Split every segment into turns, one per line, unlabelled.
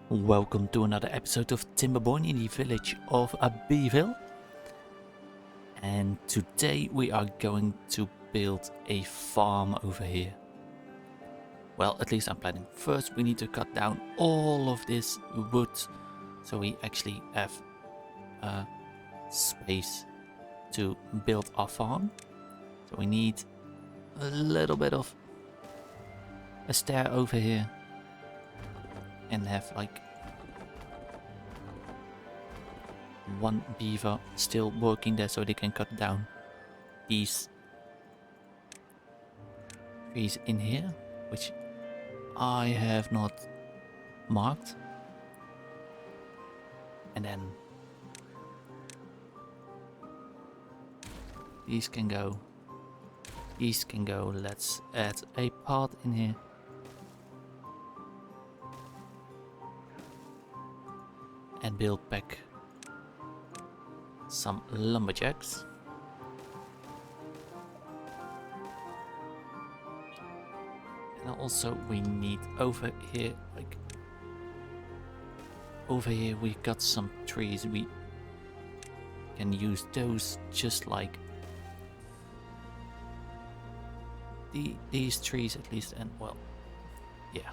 Welcome to another episode of Timberborn in the village of Beaville. And today we are going to build a farm over here. Well, at least I'm planning. First we need to cut down all of this wood so we actually have space to build our farm. So we need a little bit of a stair over here and have like one beaver still working there so they can cut down these trees in here, which I have not marked. And then these can go, these can go. Let's add a path in here. And build back some lumberjacks. And also we need over here, like over here we got some trees. We can use those just like these trees at least. And well, yeah.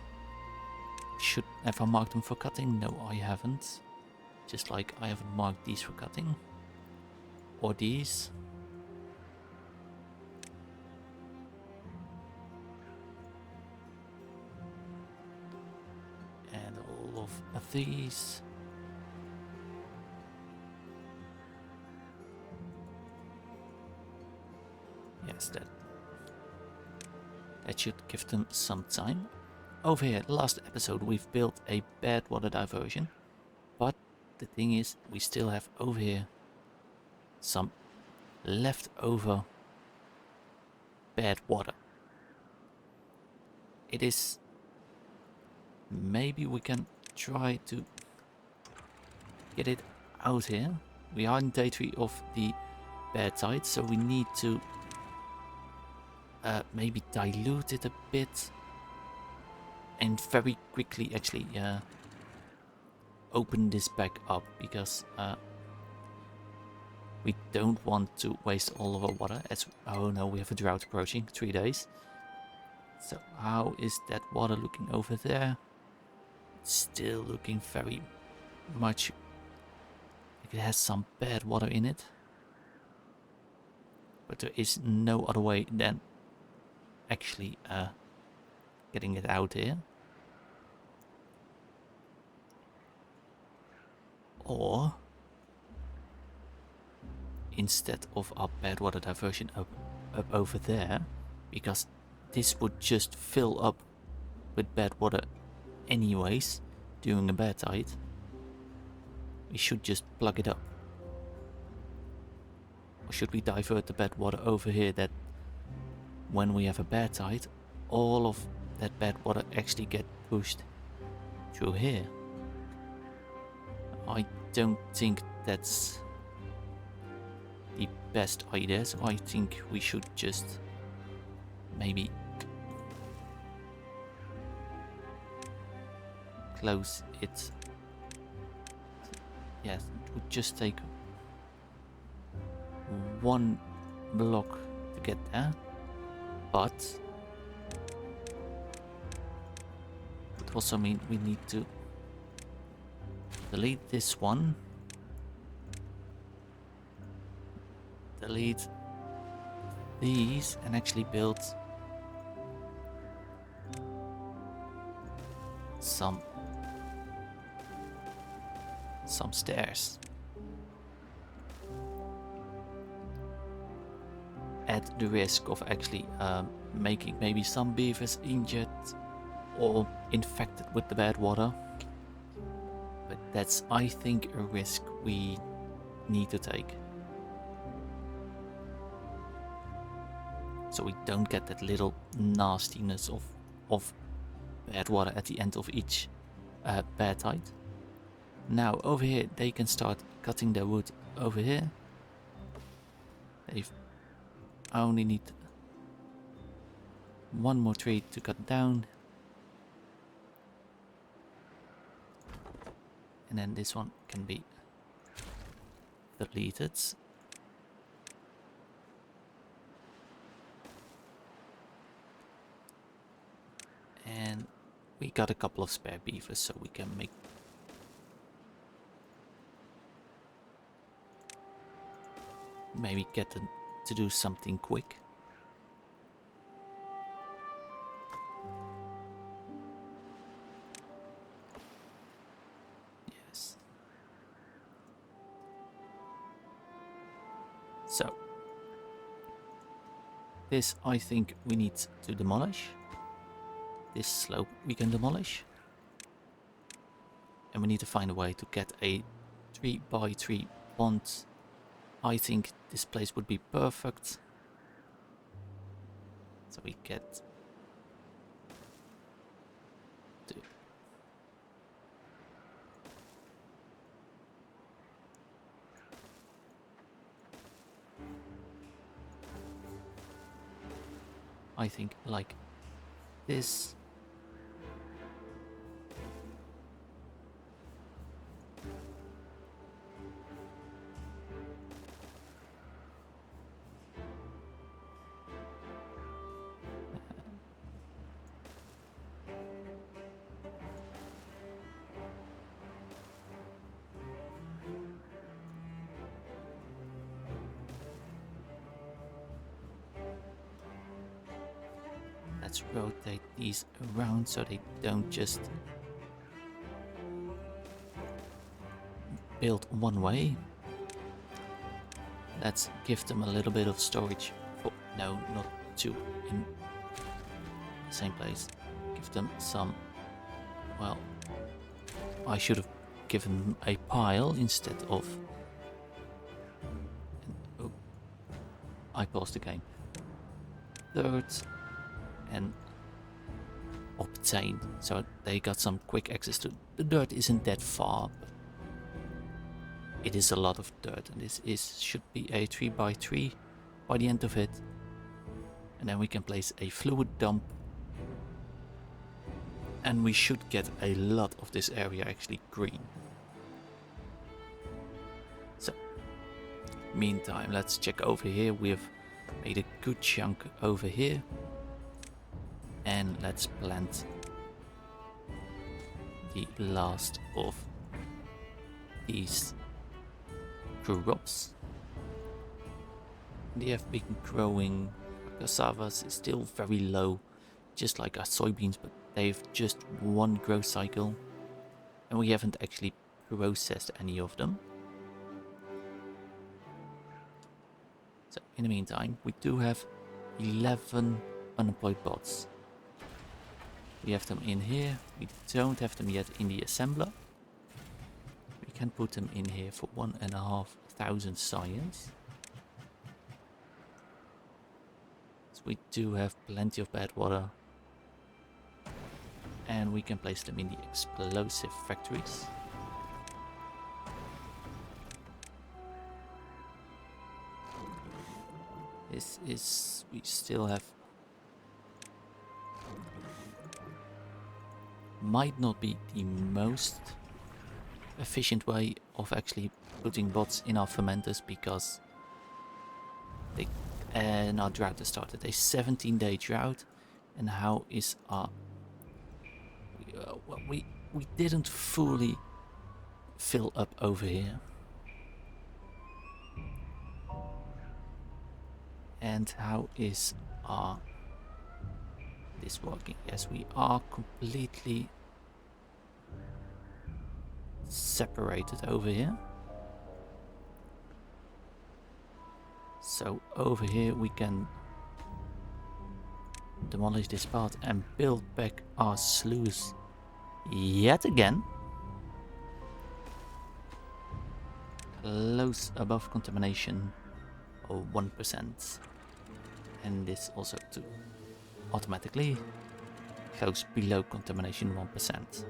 Should have I marked them for cutting? No, I haven't. Just like I haven't marked these for cutting. Or these. And all of these. Yes, that should give them some time. Over here, last episode, we've built a bad water diversion. But the thing is, we still have over here some leftover bad water. It is... Maybe we can try to get it out here. We are in day 3 of the bad tide, so we need to maybe dilute it a bit. And very quickly actually open this back up, because we don't want to waste all of our water. As oh no, we have a drought approaching, 3 days. So how is that water looking over there? It's still looking very much like it has some bad water in it. But there is no other way than actually getting it out here. Or instead of our bad water diversion up over there, because this would just fill up with bad water anyways during a bad tide, we should just plug it up. Or should we divert the bad water over here, that when we have a bad tide, all of that bad water actually get pushed through here? I don't think that's the best idea, so I think we should just maybe close it. Yes, it would just take one block to get there, but it would also mean we need to delete this one, delete these, and actually build some stairs. At the risk of actually making maybe some beavers injured or infected with the bad water. But that's, I think, a risk we need to take. So we don't get that little nastiness of bad water at the end of each bad tide. Now over here they can start cutting their wood over here. I only need one more tree to cut down. And then this one can be deleted. And we got a couple of spare beavers, so we can make maybe get them to do something quick. Yes. So this I think we need to demolish. This slope we can demolish. And we need to find a way to get a 3x3 pond. I think this place would be perfect. So we get to I think like this. Let's rotate these around so they don't just build one way. Let's give them a little bit of storage. Oh, no, not two in the same place. Give them some. Well, I should have given them a pile instead of. Oh, I paused the game. Dirt and obtain, so they got some quick access to the dirt. Isn't that far, but it is a lot of dirt, and this should be a 3x3 by the end of it. And then we can place a fluid dump, and we should get a lot of this area actually green. So meantime, let's check over here. We have made a good chunk over here. And let's plant the last of these crops. They have been growing. Cassavas is still very low, just like our soybeans, but they've just one growth cycle. And we haven't actually processed any of them. So in the meantime, we do have 11 unemployed bots. We have them in here. We don't have them yet in the assembler. We can put them in here for 1,500 science. So we do have plenty of bad water. And we can place them in the explosive factories. This is... we still have... might not be the most efficient way of actually putting bots in our fermenters, because they our drought has started. A 17-day drought, and how is our well, we didn't fully fill up over here. And how is our this working? Yes, we are completely separated over here. So over here we can demolish this part and build back our sluice yet again. Close above contamination of 1%. And this also to automatically goes below contamination 1%.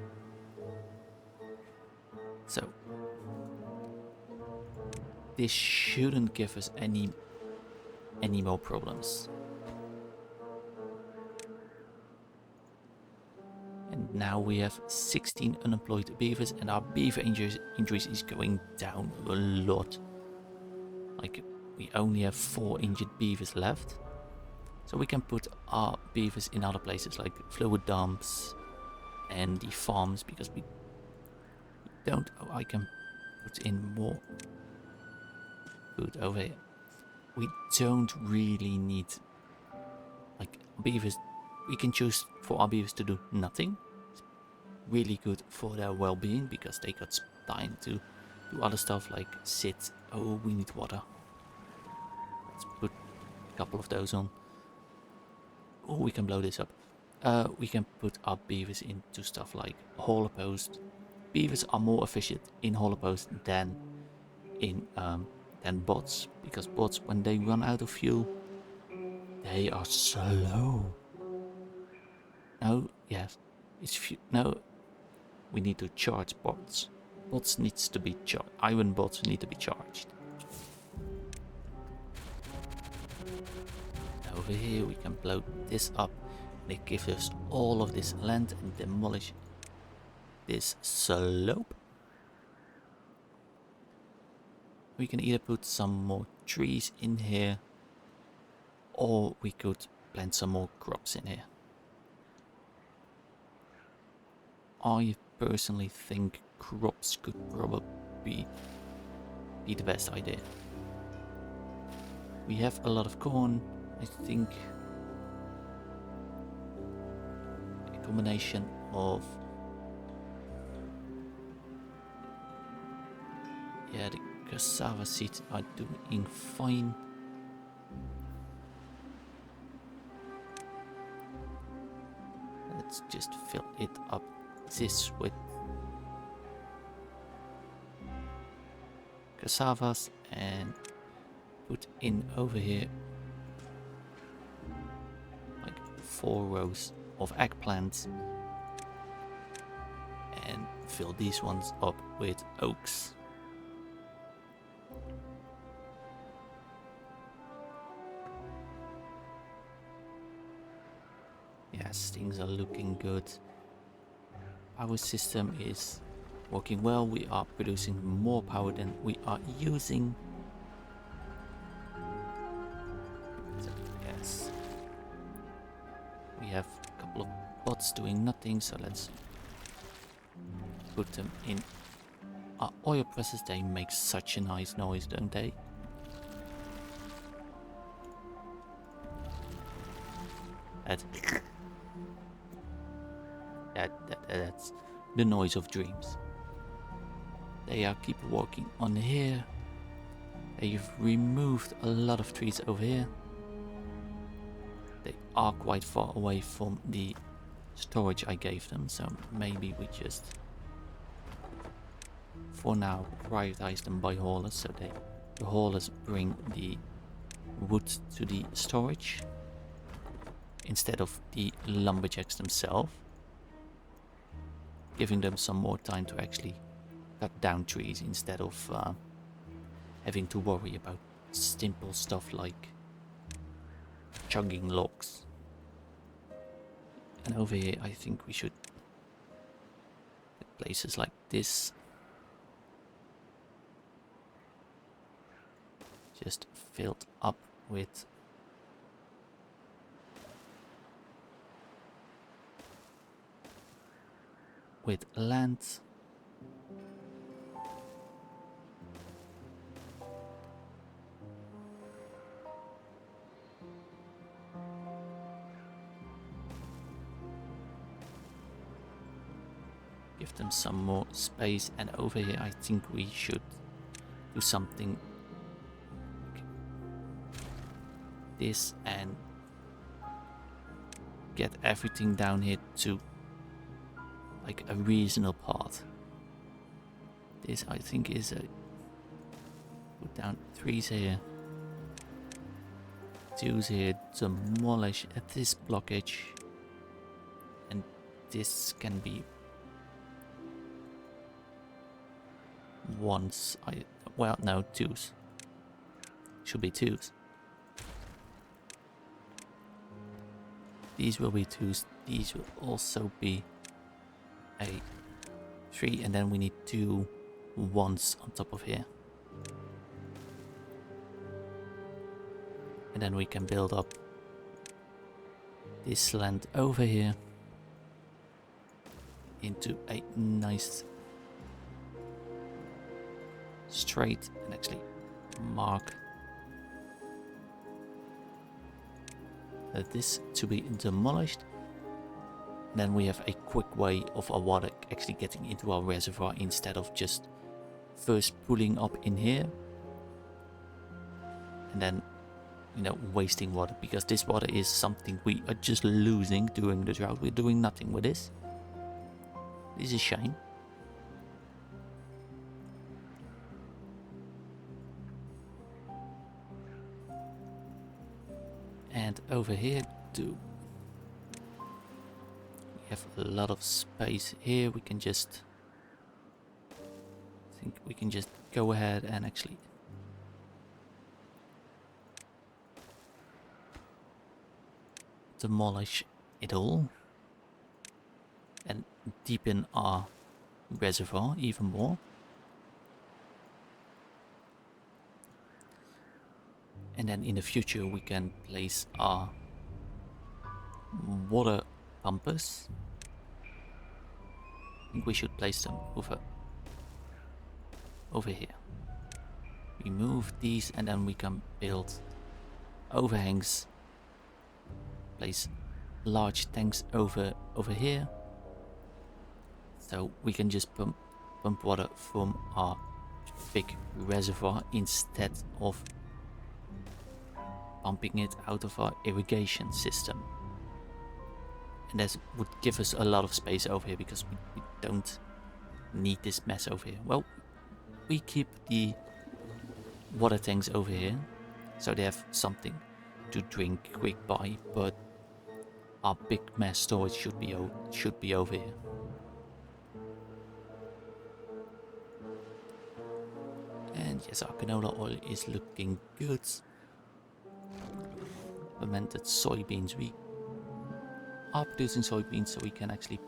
So this shouldn't give us any more problems. And now we have 16 unemployed beavers, and our beaver injuries is going down a lot. Like, we only have 4 injured beavers left. So we can put our beavers in other places like fluid dumps and the farms, because we don't... Oh, I can put in more food over here. We don't really need... Like, beavers, we can choose for our beavers to do nothing. It's really good for their well-being, because they got time to do other stuff like sit. Oh, we need water. Let's put a couple of those on. Oh, we can blow this up. We can put our beavers into stuff like hauler post. Beavers are more efficient in hauler post than in bots, because bots, when they run out of fuel, they are slow. No, yes, it's no. We need to charge bots. Bots needs to be charged. Iron bots need to be charged. Over here we can blow this up, and it gives us all of this land and demolish this slope. We can either put some more trees in here, or we could plant some more crops in here. I personally think crops could probably be the best idea. We have a lot of corn. I think a combination of... Yeah, the cassava seeds are doing fine. Let's just fill it up this with cassavas and put in over here like 4 rows of eggplants, and fill these ones up with oaks. Yes, things are looking good. Our system is working well. We are producing more power than we are using. So, yes. We have a couple of bots doing nothing, so let's put them in our oil presses. They make such a nice noise, don't they? That's the noise of dreams. They are keep working on here. They've removed a lot of trees over here. They are quite far away from the storage I gave them, so maybe we just, for now, prioritize them by haulers, so the haulers bring the wood to the storage instead of the lumberjacks themselves, giving them some more time to actually cut down trees instead of having to worry about simple stuff like chugging logs. And over here I think we should get places like this, just filled up with land. Give them some more space, and over here I think we should do something like this and get everything down here to like a reasonable path. This I think is a... Put down 3s here, 2s here, demolish at this blockage, and this can be once well, no, 2s. Should be 2s. These will be 2s. These will also be 3, and then we need 2 1s on top of here. And then we can build up this land over here into a nice straight, and actually mark this to be demolished. Then we have a quick way of our water actually getting into our reservoir instead of just first pulling up in here and then, you know, wasting water, because this water is something we are just losing during the drought. We're doing nothing with this. This is a shame. And over here too, we have a lot of space here. We can just, I think we can just go ahead and actually demolish it all and deepen our reservoir even more. And then in the future we can place our water pumpers. I think we should place them over here. Remove these and then we can build overhangs. Place large tanks over here. So we can just pump water from our big reservoir instead of pumping it out of our irrigation system. And that would give us a lot of space over here, because we don't need this mess over here. Well, we keep the water tanks over here so they have something to drink quick by, but our big mass storage should be over here. And yes, our canola oil is looking good. Fermented soybeans. We are producing soybeans, so we can actually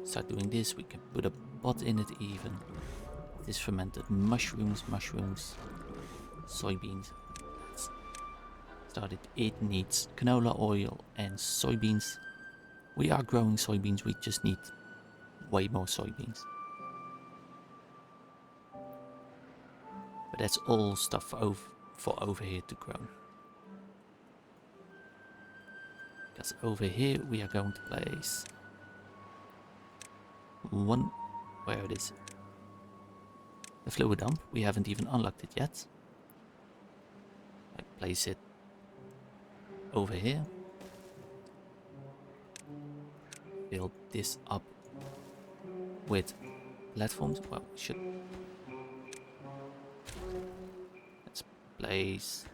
start doing this. We can put a pot in it even. This fermented mushrooms, soybeans. Let's start it. It needs canola oil and soybeans. We are growing soybeans, we just need way more soybeans. But that's all stuff for over here to grow. Because over here we are going to place one, where it is, the fluid dump. We haven't even unlocked it yet. I place it over here. Build this up with platforms. Well, we should. Let's place.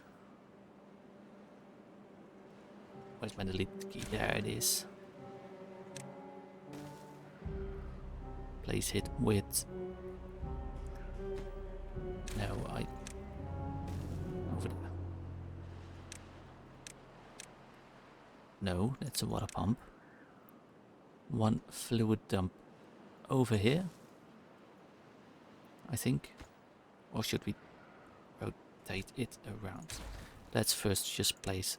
Where's my delete key? There it is. Place it with. No, over there. No, that's a water pump. One fluid dump over here, I think. Or should we rotate it around? Let's first just place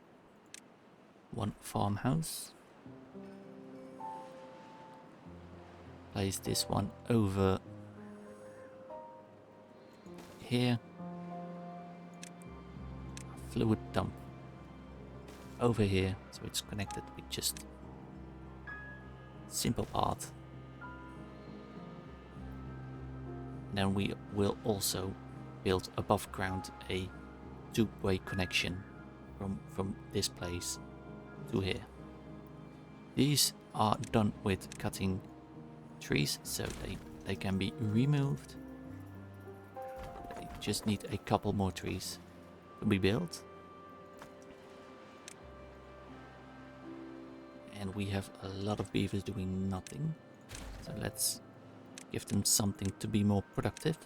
one farmhouse. Place this one over here. Fluid dump over here, so it's connected with just simple path. Then we will also build above ground a two-way connection from this place to here. These are done with cutting trees, so they can be removed. They just need a couple more trees to be built. And we have a lot of beavers doing nothing, so let's give them something to be more productive,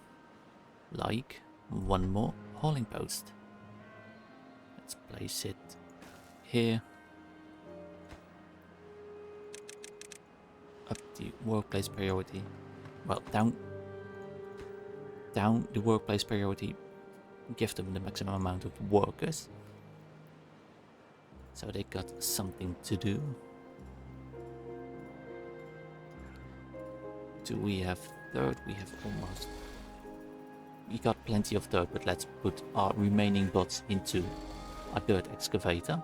like one more hauling post. Let's place it here, up the workplace priority. Well, down the workplace priority, give them the maximum amount of workers. So they got something to do. Do we have third? We have almost. We got plenty of dirt, but let's put our remaining bots into a dirt excavator.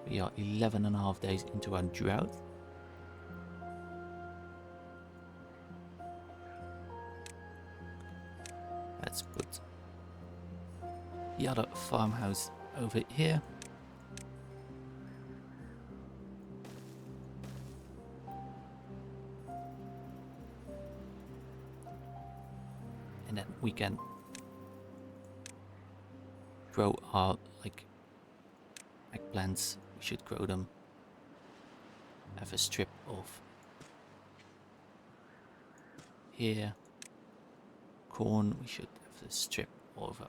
We are 11.5 days into our drought. Let's put the other farmhouse over here. And then we can grow our eggplants. We should grow them. Have a strip of here. Corn, we should have a strip over.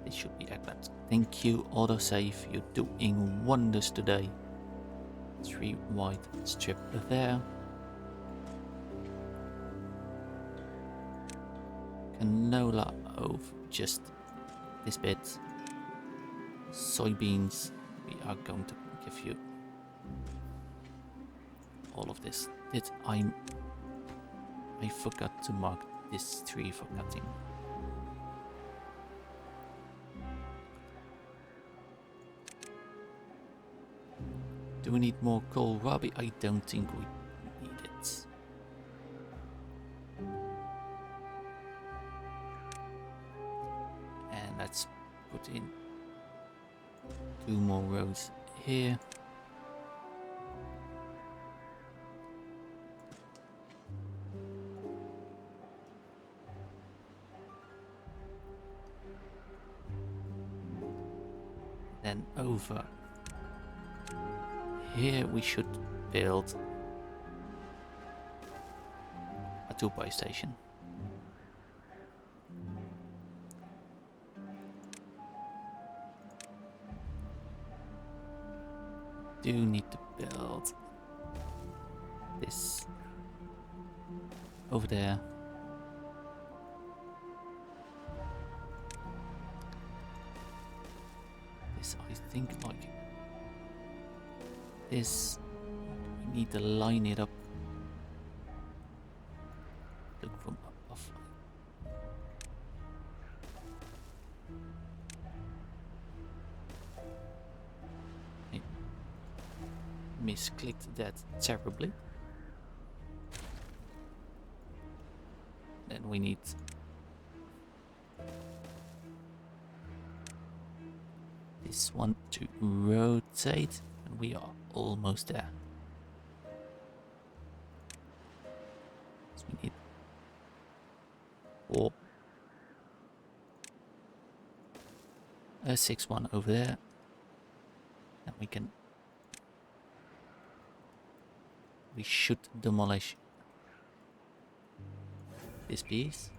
This should be eggplants. Thank you, autosave. You're doing wonders today. 3 white strip there. Canola over just this bit. Soybeans, we are going to give you all of this. I forgot to mark this tree for cutting. Do we need more kohlrabi? I don't think we need it. And let's put in 2 more rows here. Then over here we should build a 2-buy station. Do need to build this over there. This, I think, like this. We need to line it up. Look from above. I misclicked that terribly. Then we need this one to rotate, and we are almost there. So we need 4, a 6-1 over there, and we should demolish this piece.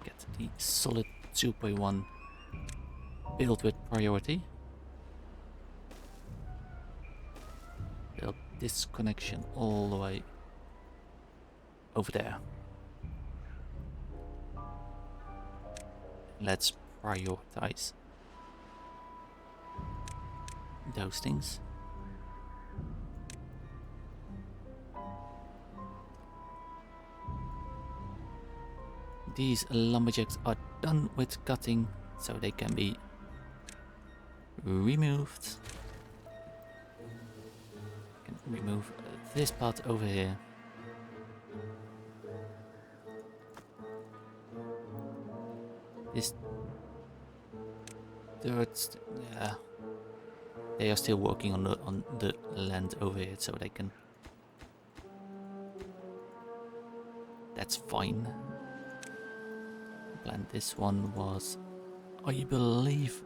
Get the solid 2.1 build with priority. Build this connection all the way over there. Let's prioritize those things. These lumberjacks are done with cutting, so they can be removed. Can remove this part over here. This dirt, yeah, they are still working on the land over here, so they can. That's fine. Plant this one was, I believe,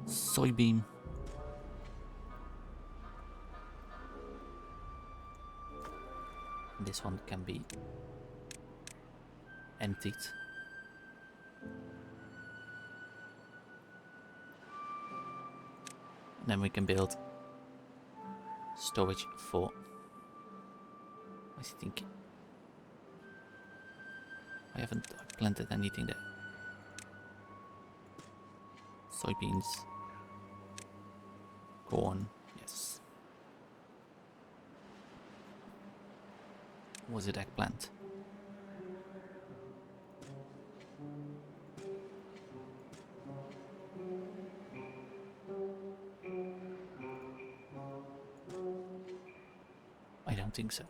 soybean. This one can be emptied. Then we can build storage for, I think, I haven't planted anything there. Soybeans, corn, yes. Was it eggplant? I don't think so.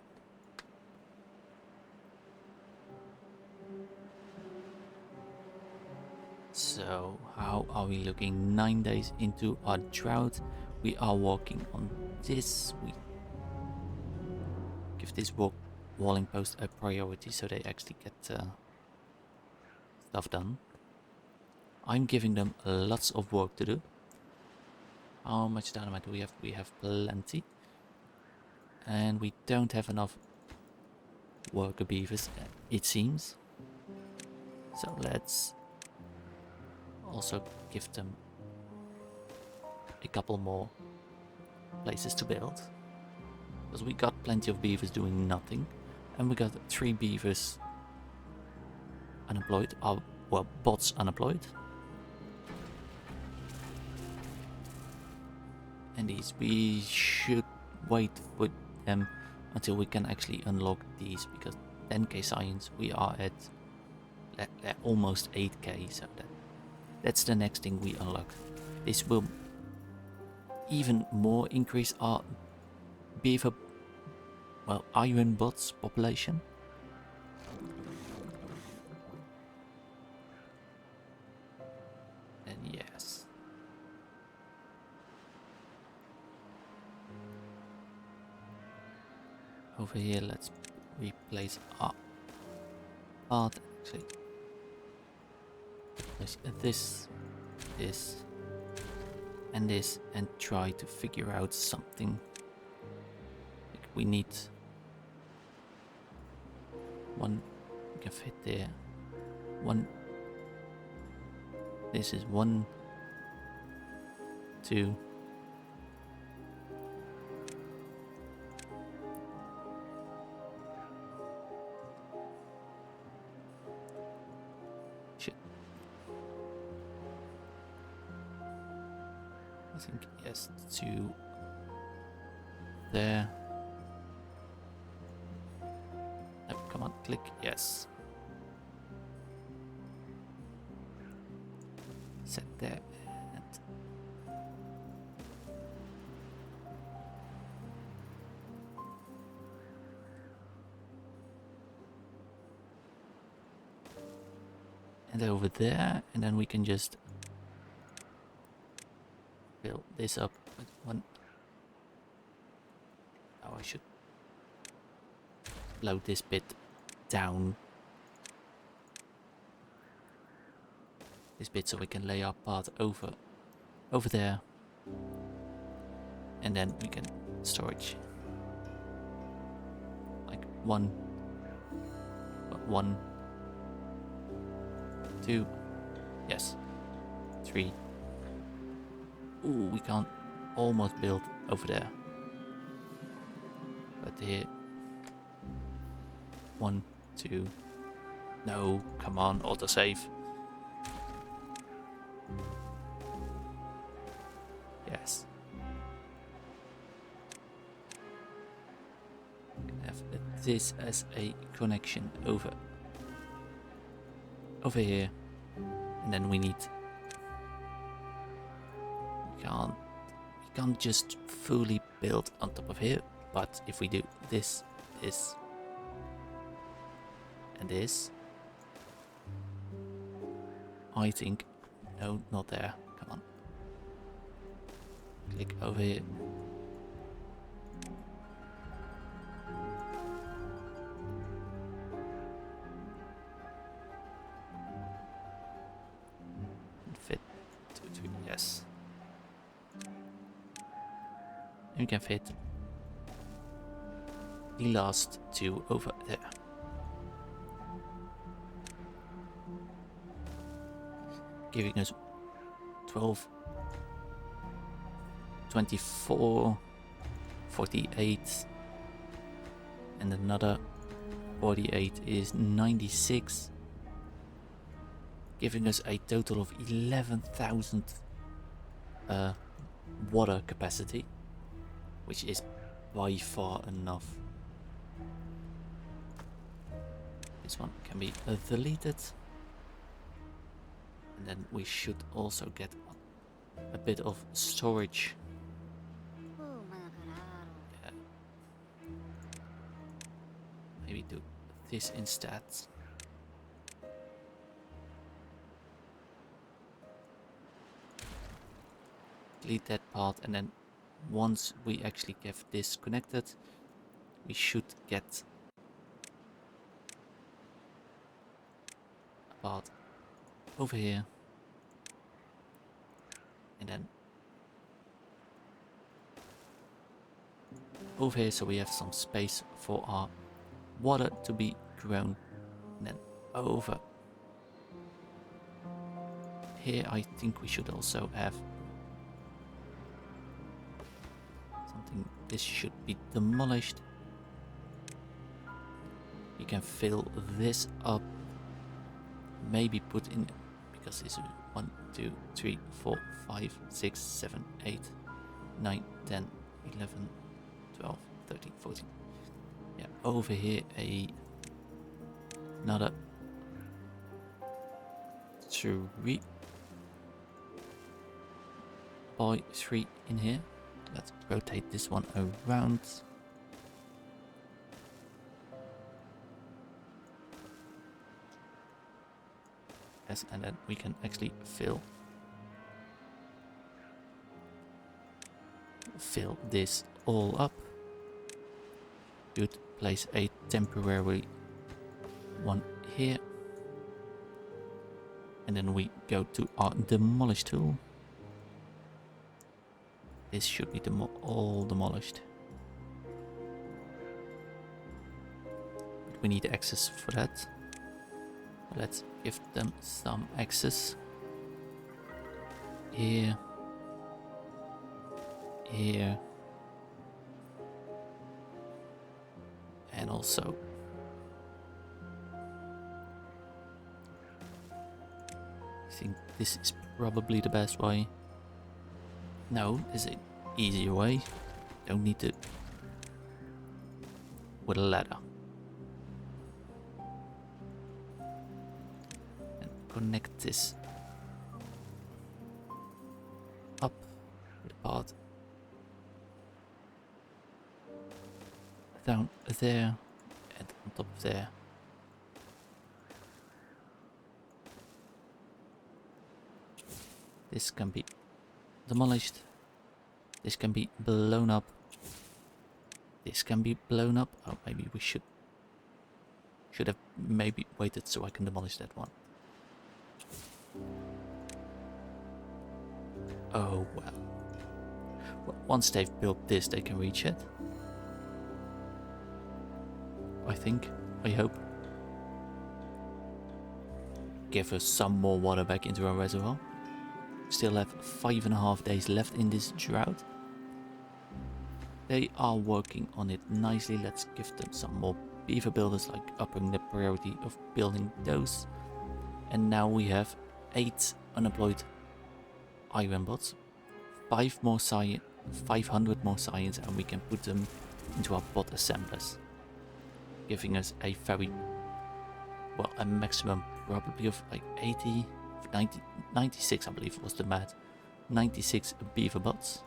So, how are we looking? 9 days into our drought. We are working on this. We give this walling post a priority so they actually get stuff done. I'm giving them lots of work to do. How much dynamite do we have? We have plenty. And we don't have enough worker beavers, it seems. So let's also give them a couple more places to build. Because we got plenty of beavers doing nothing. And we got 3 beavers unemployed. Well, bots unemployed. And these, we should wait for them until we can actually unlock these, because 10k science, we are at almost 8k, so that's the next thing we unlock. This will even more increase our beaver, well, iron bots population. And yes. Over here, let's replace our path. Actually, place this, and this, and try to figure out something. Like we need one. We can fit there. One. This is 1, 2. I think yes, 2 there. No, come on, click, yes. Set there and over there, and then we can just build this up with 1. Oh, I should blow this bit down. This bit so we can lay our path over there. And then we can storage. Like 1, 2, yes, 3. Ooh, we can't almost build over there. But here, 1, 2. No, come on, autosave. Yes. We can have this as a connection over here, and then we need. We can't just fully build on top of here, but if we do this, and this, I think, no, not there, come on. Click over here. Fit 2, 3, yes. And we can fit the last 2 over there. Giving us 12 24, 48, and another 48 is 96, giving us a total of 11,000 water capacity, which is by far enough. This one can be deleted, and then we should also get a bit of storage. Yeah. Maybe do this instead. Delete that part, and then once we actually get this connected, we should get a part over here, and then over here, so we have some space for our water to be grown. And then over here, I think we should also have something. This should be demolished. You can fill this up, maybe put in, because this is 1, 2, 3, 4, 5, 6, 7, 8, 9, 10, 11, 12, 13, 14. Yeah, over here another 3 by 3 in here. Let's rotate this one around. Yes, and then we can actually fill this all up. You'd place a temporary one here, and then we go to our demolish tool. This should be all demolished, but we need access for that. Let's give them some access. Here, here, and also I think this is probably the best way. No, this is an easier way. Don't need to with a ladder. And connect this up with a part down there and on top of there. This can be demolished. This can be blown up. This can be blown up. Oh, maybe we should have maybe waited so I can demolish that one. Oh well. Once they've built this, they can reach it. I think. I hope. Give us some more water back into our reservoir. Still have 5.5 days left in this drought. They are working on it nicely. Let's give them some more beaver builders, like upping the priority of building those. And now we have 8 unemployed iron bots, 500 more science, and we can put them into our bot assemblers, giving us a very, well, a maximum probably of like 80, 90, 96 I believe was the math, 96 beaver bots.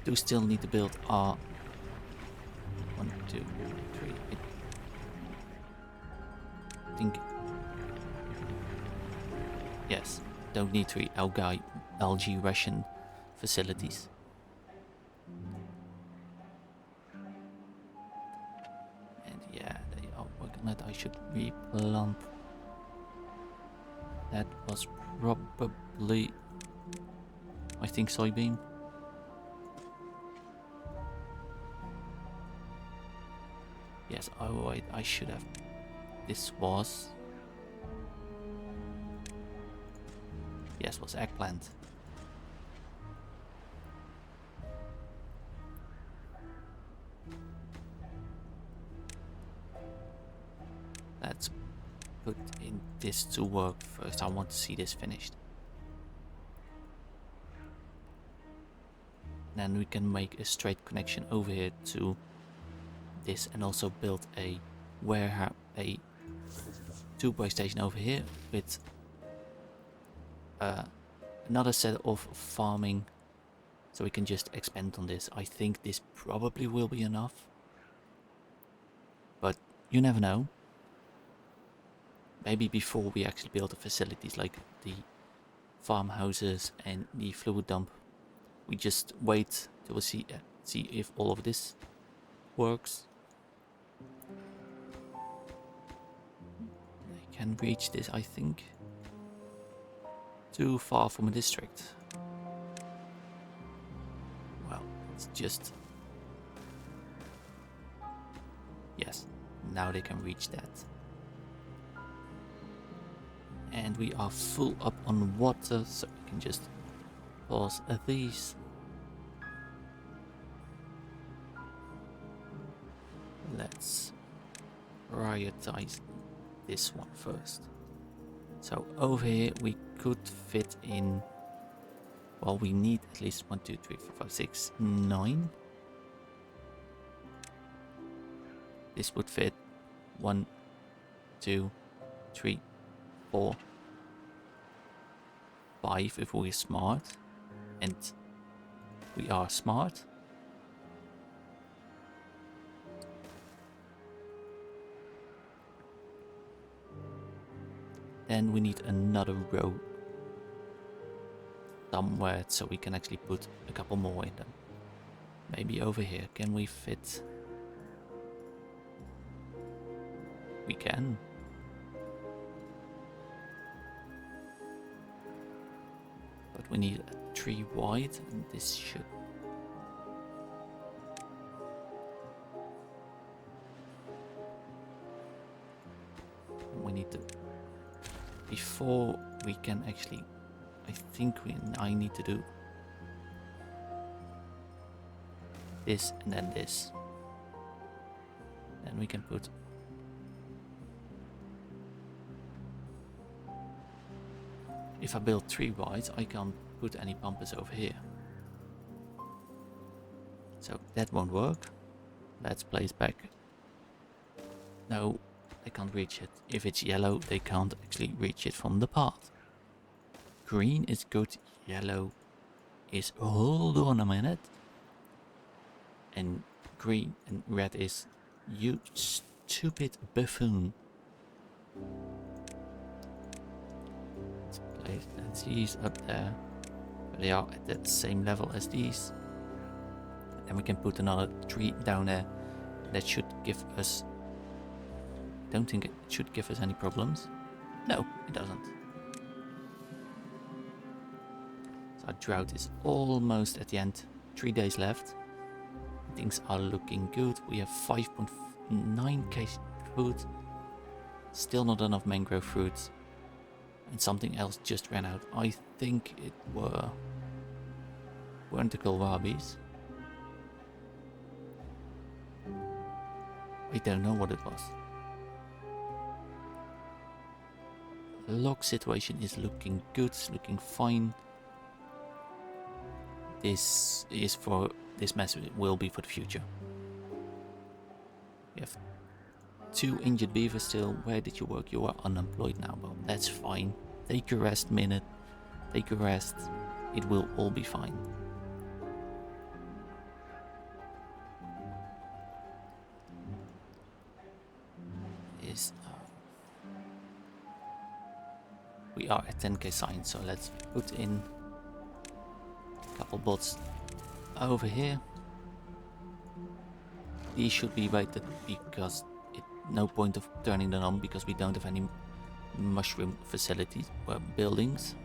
Do still need to build our 1, 2, 3. I think yes. Don't need 3 algae ration facilities. And yeah, they are working on it. I should replant. That was probably, I think, soybean. Yes, oh wait, I should have this was. Yes, was eggplant. Let's put in this to work first. I want to see this finished. Then we can make a straight connection over here to this and also build a warehouse, a two-way station over here with another set of farming, so we can just expand on this. I think this probably will be enough, but you never know. Maybe before we actually build the facilities like the farmhouses and the fluid dump, we just wait till we see if all of this works. They can reach this, I think. Too far from a district. Well, it's just... Yes, now they can reach that. And we are full up on water, so we can just pause these. Let's prioritize this one first. So over here we could fit in, well, we need at least 1, 2, 3, 4, 5, 6, 9. This would fit 1, 2, 3, 4, 5 if we're smart, and we are smart. Then we need another row somewhere so we can actually put a couple more in them. Maybe over here. Can we fit? We can. But we need a 3 wide, and this should... We need to... Before we can actually... I think I need to do this and then this. Then we can put... If I build 3 wides, I can't put any bumpers over here. So that won't work. Let's place back. No, they can't reach it. If it's yellow, they can't actually reach it from the path. Green is good, yellow is... Hold on a minute. And green and red is... You stupid buffoon. Let's these up there. They are at the same level as these. And we can put another 3 down there. That should give us... Don't think it should give us any problems. No, it doesn't. So our drought is almost at the end. 3 days left. Things are looking good. We have 5.9k food. Still not enough mangrove fruits. And something else just ran out. I think it weren't the kohlrabis. I don't know what it was. The log situation is looking good, it's looking fine. This is for this mess will be for the future. We have 2 injured beavers still. Where did you work? You are unemployed now. Well, that's fine. Take a rest minute. Take a rest. It will all be fine. We are at 10k signs, so let's put in a couple bots over here. These should be rated because no point of turning them on because we don't have any mushroom facilities or buildings.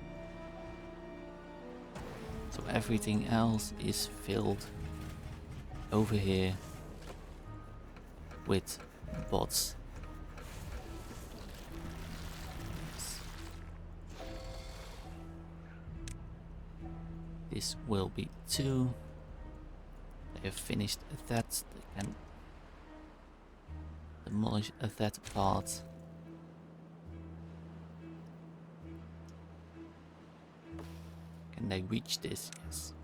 So everything else is filled over here with bots. This will be 2. They have finished that. They can demolish that part. Can they reach this? Yes.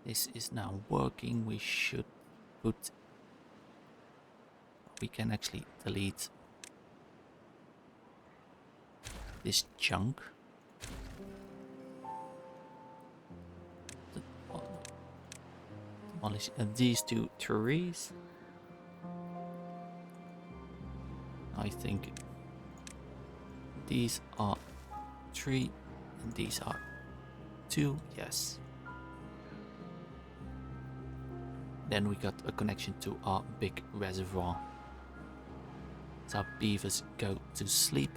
This is now working. We should put... We can actually delete this chunk. Demolish these 2 trees. I think these are 3 and these are 2. Yes. Then we got a connection to our big reservoir. So our beavers go to sleep.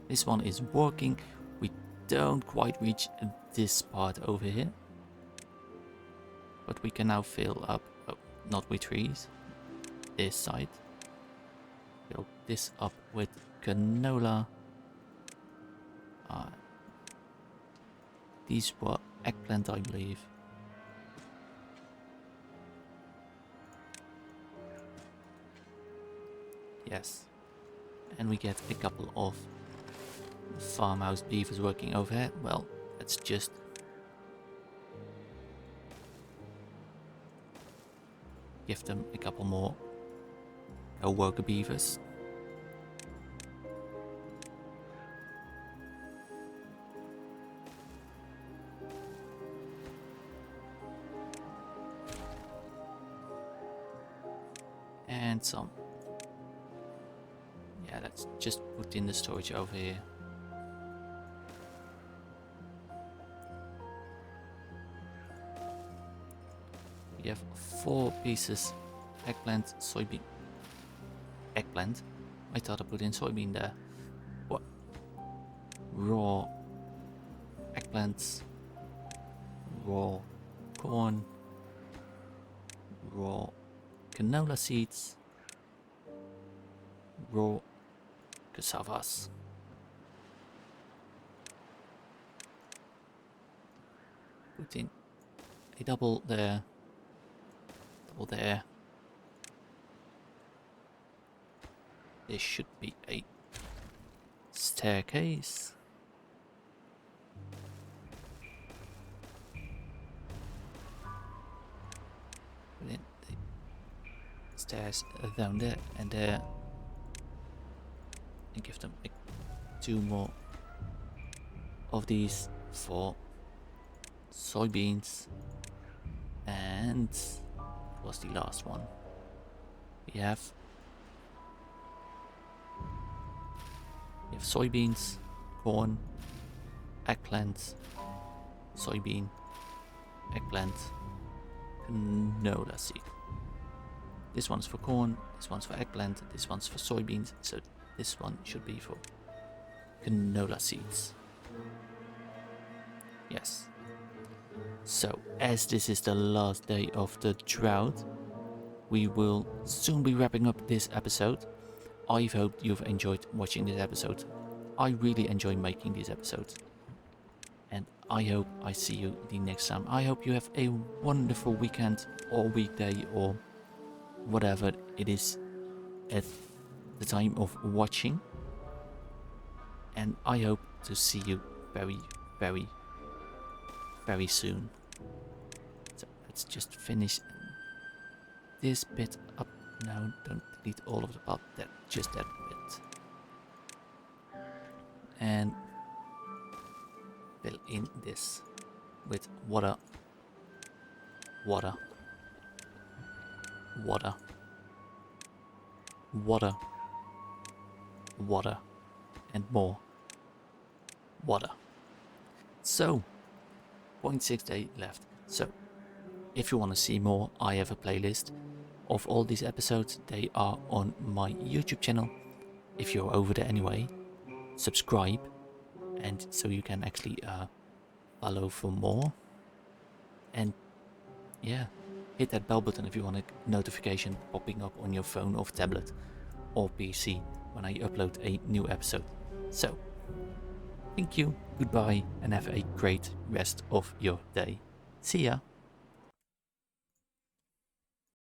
This one is working. We don't quite reach this part over here. But we can now fill up, not with trees, this side. Fill this up with canola. These were eggplant, I believe. Yes. And we get a couple of farmhouse beavers working overhead. Well, let's just give them a couple more worker beavers. And some. Yeah, let's just put in the storage over here. We have 4 pieces eggplant, soybean. Eggplant? I thought I put in soybean there. What? Raw eggplants, raw corn, raw canola seeds, raw cassavas. Put in a double there, double there. This should be a staircase. Put in the stairs down there and there. And give them 2 more of these for soybeans. And what's the last one? We have soybeans, corn, eggplant, soybean, eggplant, canola seed. This one's for corn, this one's for eggplant, this one's for soybeans, so this one should be for canola seeds. Yes. So, as this is the last day of the drought, we will soon be wrapping up this episode. I hope you've enjoyed watching this episode. I really enjoy making these episodes. And I hope I see you the next time. I hope you have a wonderful weekend or weekday or whatever it is at the time of watching. And I hope to see you very, very, very soon. So let's just finish this bit up. No, don't delete all of the part, just that bit. And fill in this with water, water, water, water, water, and more water. So, 0.6 day left. So, if you want to see more, I have a playlist of all these episodes. They are on my YouTube channel, if you're over there anyway. subscribe, and so you can actually follow for more. And yeah, hit that bell button if you want a notification popping up on your phone or tablet or PC when I upload a new episode. So, thank you, goodbye, and have a great rest of your day. See ya!